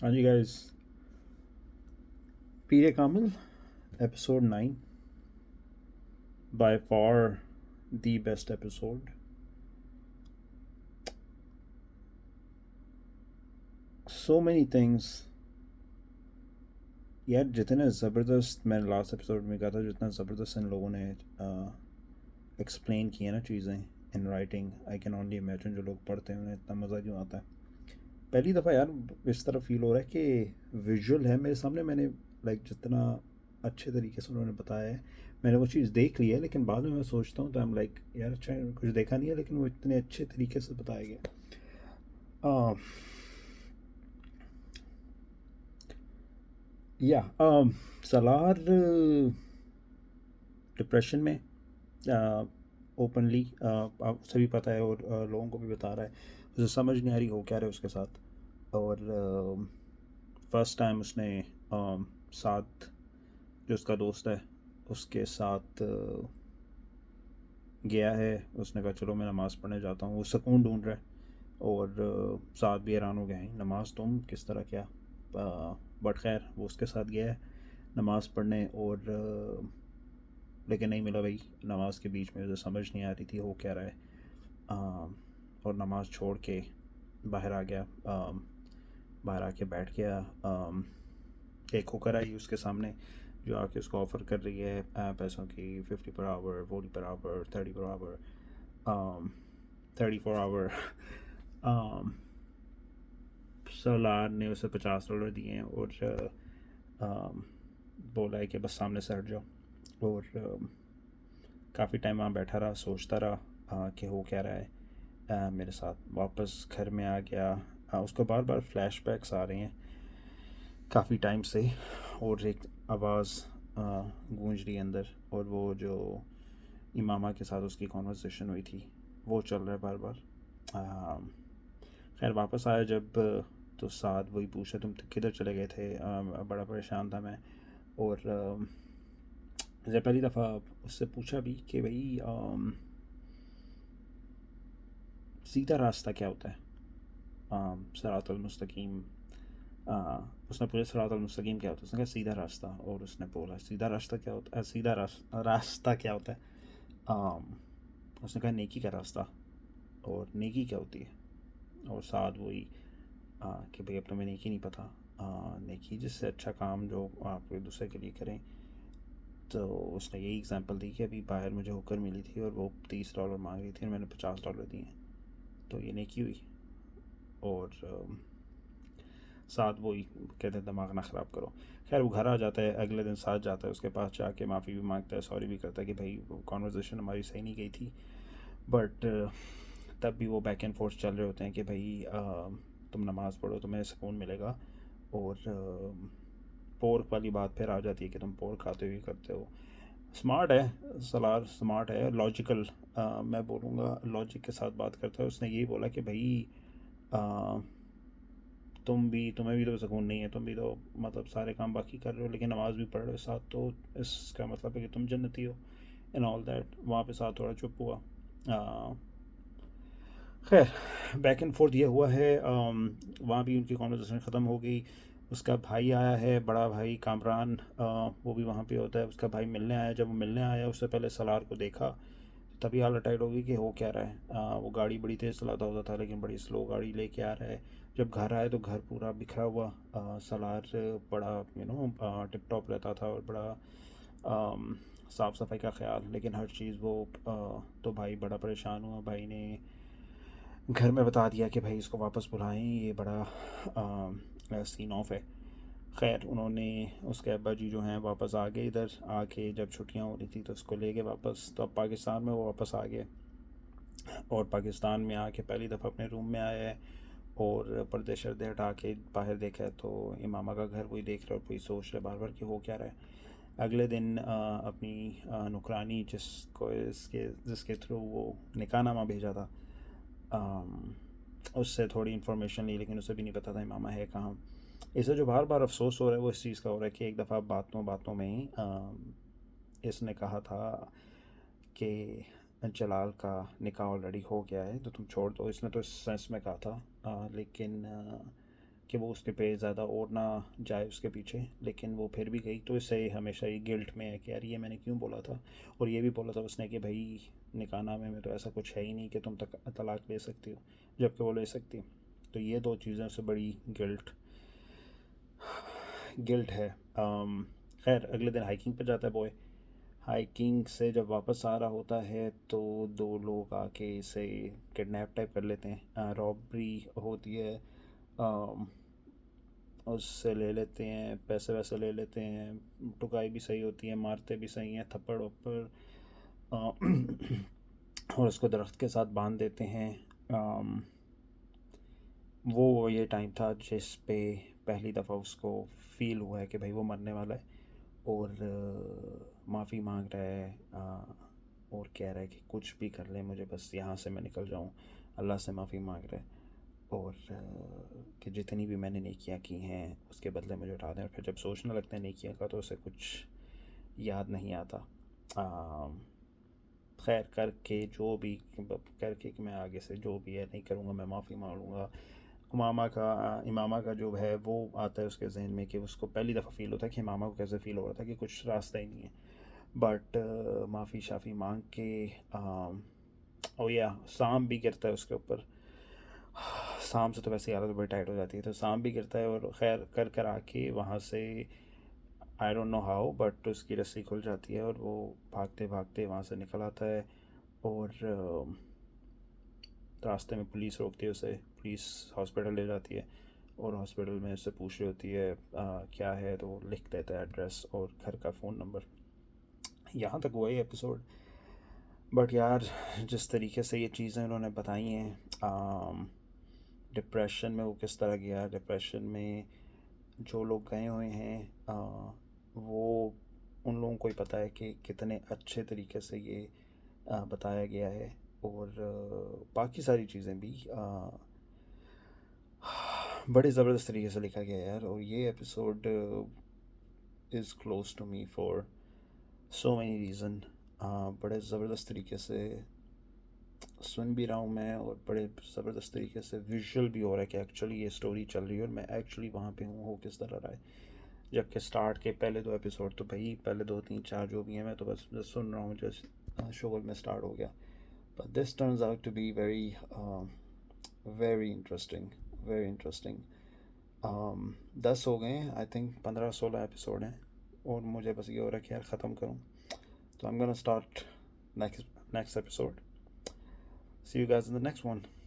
हाँ जी guys, Pir-e Kamil episode 9, by far the best episode. So many things यार. जितने ज़बरदस्त मैंने लास्ट एपिसोड में कहा था, जितना ज़बरदस्त इन लोगों ने एक्सप्लेन किया ना चीज़ें in writing, I can only imagine जो लोग पढ़ते हैं उन्हें इतना मज़ा क्यों आता है. पहली दफ़ा यार इस तरह फील हो रहा है कि विजुअल है मेरे सामने. मैंने जितना अच्छे तरीके से उन्होंने बताया है, मैंने वो चीज़ देख ली है, लेकिन बाद में मैं सोचता हूँ तो I'm लाइक यार अच्छा कुछ देखा नहीं है, लेकिन वो इतने अच्छे तरीके से बताया गया. आ, या सलार डिप्रेशन में ओपनली आप सभी पता है, और लोगों को भी बता रहा है. उसे समझ नहीं आ रही हो क्या रहा है उसके साथ. और फर्स्ट टाइम उसने साथ जो उसका दोस्त है उसके साथ गया है. उसने कहा चलो मैं नमाज़ पढ़ने जाता हूँ. वो सुकून ढूंढ रहा है. और साथ भी हैरान हो गए हैं, नमाज तुम किस तरह क्या. बट खैर वो उसके साथ गया है नमाज़ पढ़ने. और लेकिन नहीं मिला भाई. नमाज के बीच में उसे समझ नहीं आ रही थी हो क्या रहा है. और नमाज छोड़ के बाहर आ गया. बाहर आके बैठ गया. एक होकर आई उसके सामने जो आके उसको ऑफ़र कर रही है पैसों की. 50 per hour, 40 per hour, 30 per hour, 34 our. Salaar ने उसे $50 दिए हैं और बोला है कि बस सामने से हट जाओ. और काफ़ी टाइम वहाँ बैठा रहा, सोचता रहा कि हो क्या रहा है. मेरे साथ वापस घर में आ गया. उसको बार बार फ्लैशबैक्स आ रहे हैं काफ़ी टाइम से. और एक आवाज़ गूंज रही है अंदर, और वो जो इमामा के साथ उसकी कॉन्वर्सेशन हुई थी वो चल रहा है बार बार. खैर वापस आया जब तो साथ वही पूछा तुम किधर चले गए थे. बड़ा परेशान था मैं. और जब पहली दफ़ा उससे पूछा भी कि भाई सीधा रास्ता क्या होता है. सरातुल मुस्तकीम. उसने पूछा सरातुल मुस्तकीम क्या होता है. उसने कहा सीधा रास्ता. और उसने बोला सीधा रास्ता क्या होता है, सीधा रास्ता क्या होता है. उसने कहा नेकी का रास्ता. और नेकी क्या होती है. और साथ वही कि भाई अब तुम्हें नेकी नहीं पता. नेकी जिससे अच्छा काम जो आप एक दूसरे के लिए करें. तो उसने यही एग्जांपल दी कि अभी बाहर मुझे होकर मिली थी और वो $30 मांग रही थी और मैंने $50 दिए. तो ये नेकी हुई. और साथ वही कहते हैं दिमाग ना ख़राब करो. खैर वो घर आ जाता है, अगले दिन साथ जाता है उसके पास, जाके माफ़ी भी मांगता है, सॉरी भी करता है कि भाई वो कॉन्वर्जेसन हमारी सही नहीं गई थी. बट तब भी वो बैक एंड फोर्थ चल रहे होते हैं कि भाई तुम नमाज़ पढ़ो तुम्हें सुकून मिलेगा. और पोर्क वाली बात फिर आ जाती है कि तुम पोर्क खाते हुए करते हो. स्मार्ट है सलार, स्मार्ट है, लॉजिकल. मैं बोलूँगा लॉजिक के साथ बात करता है. उसने यही बोला कि भाई आ, तुम्हें भी तो सुकून नहीं है. तुम भी तो मतलब सारे काम बाकी कर रहे हो लेकिन नमाज भी पढ़ रहे हो साथ, तो इसका मतलब है कि तुम जन्नती हो एंड ऑल दैट. वहाँ पे साथ थोड़ा चुप हुआ. खैर बैक एंड फोर्थ ये हुआ है. वहाँ भी उनकी कॉन्वर्जेसन ख़त्म हो गई. उसका भाई आया है, बड़ा भाई कामरान. वो भी वहाँ पे होता है. उसका भाई मिलने आया. जब वो मिलने आया उससे पहले सलार को देखा, तभी हालत टाइट हो गई कि हो क्या रहा है. वो गाड़ी बड़ी तेज़ चलाता होता था लेकिन बड़ी स्लो गाड़ी लेके आ रहा है. जब घर आए तो घर पूरा बिखरा हुआ. सलार बड़ा टिप टॉप रहता था और बड़ा साफ़ सफाई का ख्याल, लेकिन हर चीज़ वो तो भाई बड़ा परेशान हुआ. भाई ने घर में बता दिया कि भाई इसको वापस बुलाएं, ये बड़ा सीन ऑफ है. खैर उन्होंने उसके अब्बा जी जो हैं वापस आ गए इधर. आके जब छुट्टियां हो रही थी तो उसको ले गए वापस. तो अब पाकिस्तान में वो वापस आ गए. और पाकिस्तान में आके पहली दफ़ा अपने रूम में आया है. और पर्दे शर्दे हटा के बाहर देखा है तो इमामा का घर वही देख रहा है और वही सोच रहे बार बार कि हो क्या रहा है. अगले दिन अपनी नुकरानी जिसके थ्रू वो निकाहनामा भेजा था, उससे थोड़ी इन्फॉर्मेशन ली, लेकिन उसे भी नहीं पता था इमामा है कहाँ. इसे जो बार बार अफसोस हो रहा है वो इस चीज़ का हो रहा है कि एक दफ़ा बातों बातों में ही इसने कहा था कि जलाल का निकाह ऑलरेडी हो गया है तो तुम छोड़ दो. इसने तो इस सेंस में कहा था. लेकिन कि वो उसके पे ज़्यादा और ना जाए उसके पीछे, लेकिन वो फिर भी गई। तो इससे हमेशा ये गिल्ट में है कि यार ये मैंने क्यों बोला था। और ये भी बोला था उसने कि भाई निकाह नामे में तो ऐसा कुछ है ही नहीं कि तुम तलाक ले सकती हो, जबकि वो ले सकती। तो ये दो चीज़ों से बड़ी गिल्ट है। खैर अगले दिन हाइकिंग पर जाता है बॉय। हाइकिंग से जब वापस आ रहा होता है तो दो लोग आके इसे किडनैप टाइप कर लेते हैं, रॉबरी होती है, अम, उससे ले लेते हैं, पैसे वैसे ले लेते हैं, टुकाई भी सही होती है, मारते भी सही हैं, थप्पड़ वप्पड़, और उसको दरख्त के साथ बांध देते हैं। अम, वो ये टाइम था जिस पे पहली दफ़ा उसको फील हुआ है कि भाई वो मरने वाला है, और माफ़ी मांग रहा है, और कह रहा है कि कुछ भी कर ले मुझे बस यहाँ से मैं निकल जाऊँ। अल्लाह से माफ़ी मांग रहा है, और कि जितनी भी मैंने नेकियां की हैं उसके बदले मुझे उठा दें। और फिर जब सोचने लगते हैं नेकियां का तो उसे कुछ याद नहीं आता। खैर करके जो भी करके कि मैं आगे से जो भी है नहीं करूँगा, मैं माफ़ी मांगूँगा। इमामा का जो है वो आता है उसके जहन में कि उसको पहली दफ़ा फ़ील होता है कि इमामा को कैसे फ़ील हो रहा था कि कुछ रास्ता ही नहीं है। बट माफ़ी शाफ़ी मांग के ओ या सांप भी गिरता है उसके ऊपर। सांप से तो वैसे ही हालत बड़ी टाइट हो जाती है, तो सांप भी गिरता है, और खैर कर आके वहाँ से I don't know how but उसकी रस्सी खुल जाती है और वो भागते भागते वहाँ से निकल आता है। और रास्ते में पुलिस रोकती है उसे, पुलिस हॉस्पिटल ले जाती है, और हॉस्पिटल में उससे पूछ रही होती है क्या है, तो वो लिख देता है एड्रेस और घर का फ़ोन नंबर। यहाँ तक हुआ ही एपिसोड। बट यार जिस तरीके से ये चीज़ें उन्होंने बताई हैं, डिप्रेशन में वो किस तरह गया, डिप्रेशन में जो लोग गए हुए हैं, वो उन लोगों को ही पता है कि कितने अच्छे तरीके से ये बताया गया है। और बाकी सारी चीज़ें भी बड़े ज़बरदस्त तरीके से लिखा गया है यार। और ये episode is close to me for so many reason. बड़े ज़बरदस्त तरीके से सुन भी रहा हूँ मैं, और बड़े ज़बरदस्त तरीके से विजुअल भी हो रहा है कि एक्चुअली ये स्टोरी चल रही है और मैं एक्चुअली वहाँ पे हूँ, हो किस तरह रहा है। जबकि स्टार्ट के पहले दो एपिसोड तो भाई पहले दो तीन चार जो भी हैं मैं तो बस सुन रहा हूँ, जस्ट शोल में स्टार्ट हो गया। But this turns out to be very very interesting, very interesting. 10 हो गए हैं आई थिंक, 15-16 एपिसोड हैं, और मुझे बस ये हो रहा है कि यार ख़त्म करूँ। तो I am gonna start next episode. See you guys in the next one.